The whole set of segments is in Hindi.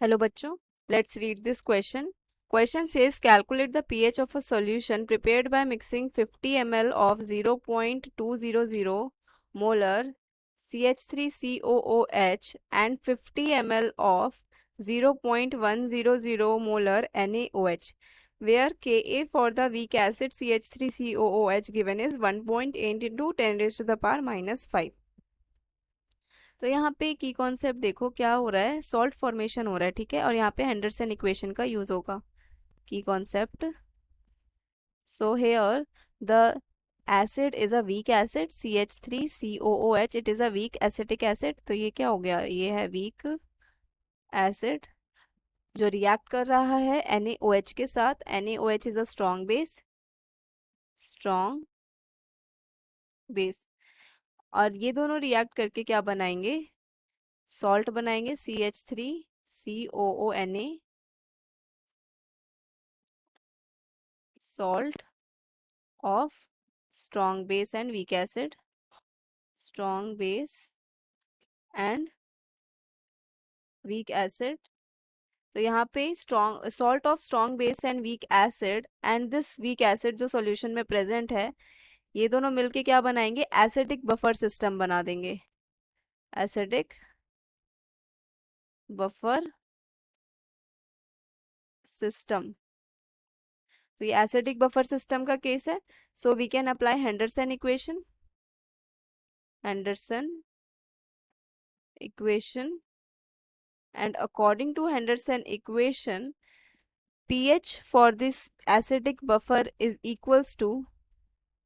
Hello bachcho, let's read this question. Question says calculate the pH of a solution prepared by mixing 50 ml of 0.200 molar CH3COOH and 50 ml of 0.100 molar NaOH, where Ka for the weak acid CH3COOH given is 1.8 into 10 raised to the power minus 5. तो यहाँ पे की कॉन्सेप्ट देखो क्या हो रहा है, सॉल्ट फॉर्मेशन हो रहा है, ठीक है। और यहाँ पे हेंडरसन इक्वेशन का यूज होगा। की concept, so here the acid is a weak acid CH3COOH, it is a weak acetic acid. तो ये क्या हो गया, ये है वीक एसिड जो रिएक्ट कर रहा है NaOH के साथ। NaOH is a strong base. और ये दोनों रिएक्ट करके क्या बनाएंगे, सॉल्ट बनाएंगे CH3COONA, salt of strong base and weak acid, strong base and weak acid। तो यहाँ पे strong salt of strong base and weak acid and this weak acid जो सॉल्यूशन में प्रेजेंट है, ये दोनों मिलके क्या बनाएंगे, एसिडिक बफर सिस्टम बना देंगे। Acidic buffer system. तो ये एसिडिक बफर सिस्टम का केस है। So we can apply Henderson equation. Henderson equation, and according to Henderson equation, pH for this acidic buffer is equals to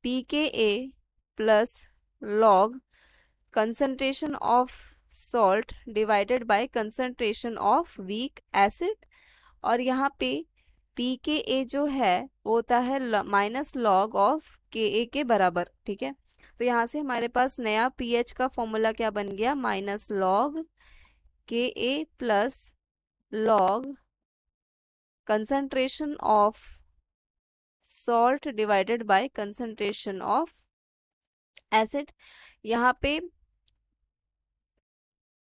pKa plus log concentration of salt divided by concentration of weak acid। और यहाँ पे pKa जो है वो होता है माइनस लॉग ऑफ Ka के बराबर, ठीक है। तो यहाँ से हमारे पास नया pH का फॉर्मूला क्या बन गया, minus log Ka plus log concentration of salt divided by concentration of acid। यहाँ पे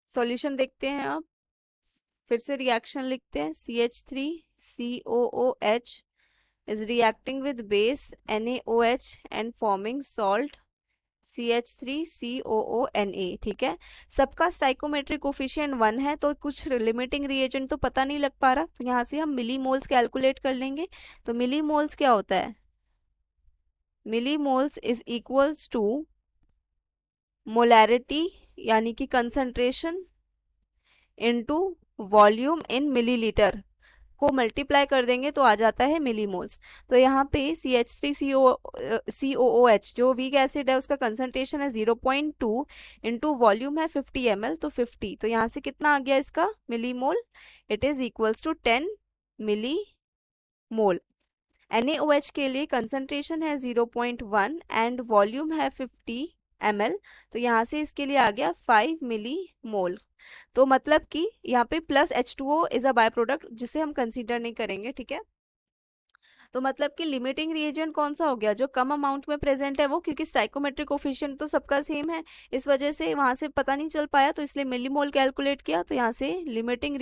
सॉल्यूशन देखते हैं अब, फिर से रिएक्शन लिखते हैं। CH3COOH is reacting with base NaOH and forming salt CH3COONA, ठीक है। सबका स्टाइकोमेट्रिक कोफिशिएंट 1 है, तो कुछ लिमिटिंग रिएजेंट तो पता नहीं लग पा रहा, तो यहाँ से हम मिली मोल्स कैलकुलेट कर लेंगे। तो मिली मोल्स क्या होता है, millimoles is equals to molarity यानी कि concentration into volume in millilitre को मल्टीप्लाई कर देंगे तो आ जाता है मिली मोल्स। तो यहाँ पे CH3COOH जो वीक एसिड है उसका कंसंट्रेशन है 0.2 इंटू वॉल्यूम है 50 ml, तो 50। तो यहाँ से कितना आ गया इसका millimole, it is equals to 10 millimole. NaOH के लिए कंसंट्रेशन है 0.1 एंड वॉल्यूम है 50 ml, तो यहाँ से इसके लिए आ गया 5 मिली मोल। तो मतलब कि यहाँ पे plus H2O is a by product जिसे हम कंसीडर नहीं करेंगे, ठीक है। तो मतलब कि लिमिटिंग रिएजेंट कौन सा हो गया, जो कम अमाउंट में प्रेजेंट है वो, क्योंकि स्टाइकोमेट्रिक कोफिशिएंट तो सबका सेम है, इस वजह से वहां से पता नहीं चल पाया, तो इसलिए मिलीमोल कैलकुलेट किया। तो यहाँ से लिमिटिंग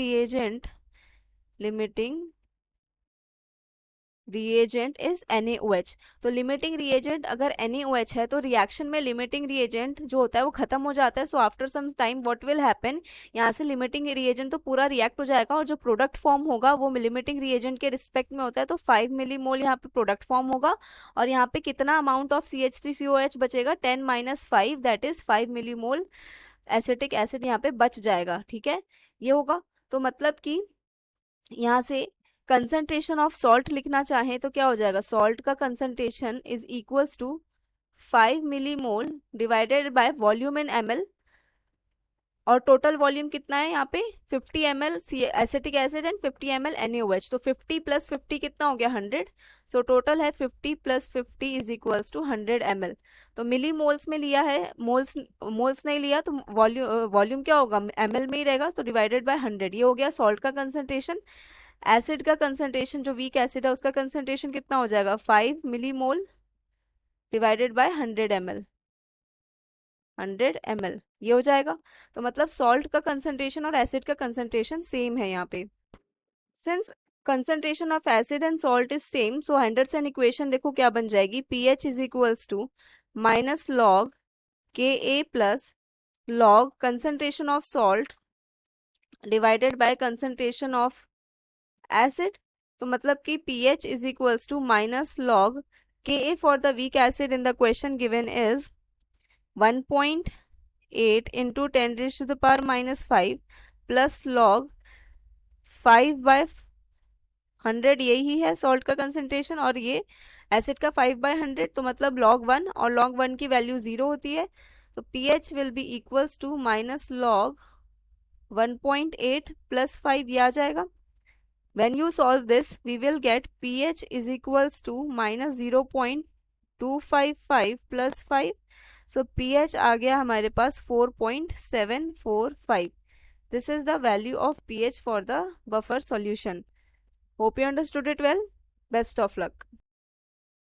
रिएजेंट इज NaOH। तो लिमिटिंग रिएजेंट अगर NaOH है तो रिएक्शन में लिमिटिंग रिएजेंट जो होता है वो खत्म हो जाता है। So after some time what will happen, यहाँ से लिमिटिंग रिएजेंट तो पूरा रिएक्ट हो जाएगा और जो प्रोडक्ट फॉर्म होगा वो लिमिटिंग रिएजेंट के रिस्पेक्ट में होता है। तो 5 मिलीमोल यहाँ पे प्रोडक्ट फॉर्म होगा और यहाँ पे कितना अमाउंट ऑफ CH3COH बचेगा, 10 minus 5, that is 5 millimole acetic acid यहाँ पे बच जाएगा, ठीक है। ये होगा, तो मतलब कि यहाँ से कंसंट्रेशन ऑफ सॉल्ट लिखना चाहें तो क्या हो जाएगा, सॉल्ट का concentration is equals to 5 millimole divided by volume in ml। और टोटल वॉल्यूम कितना है यहाँ पे 50 ml acetic acid and 50 ml NaOH। तो 50 प्लस 50 कितना हो गया 100। सो टोटल है 50 plus 50 is equals to 100 ml। तो मिली मोल्स में लिया है, मोल्स नहीं लिया, तो वॉल्यूम क्या होगा ml में ही रहेगा, तो डिवाइडेड बाय 100। ये हो गया सॉल्ट का कंसंट्रेशन। एसिड का कंसंट्रेशन जो वीक एसिड है उसका कंसंट्रेशन कितना हो जाएगा 5 millimole divided bye 100 ml। 100 ml, ये हो जाएगा। तो मतलब सॉल्ट का कंसंट्रेशन और एसिड का कंसंट्रेशन सेम है यहाँ पे। Since concentration of acid and salt is same, so Henderson equation देखो क्या बन जाएगी, pH is equals to minus log Ka plus log concentration of salt divided by concentration of acid। तो मतलब कि pH is equals to minus log Ka for the weak acid in the question given is 1.8 into 10 raised to the power minus 5 plus log 5 by 100, यही है सॉल्ट का कंसंट्रेशन, और ये एसिड का 5 by 100, तो मतलब log 1, और log 1 की वैल्यू 0 होती है, तो pH will be equals to minus log 1.8 plus 5, ये आ जाएगा। When you solve this, we will get pH is equals to minus 0.255 plus 5. So pH आ गया हमारे पास 4.745. This is the value of pH for the buffer solution. Hope you understood it well. Best of luck.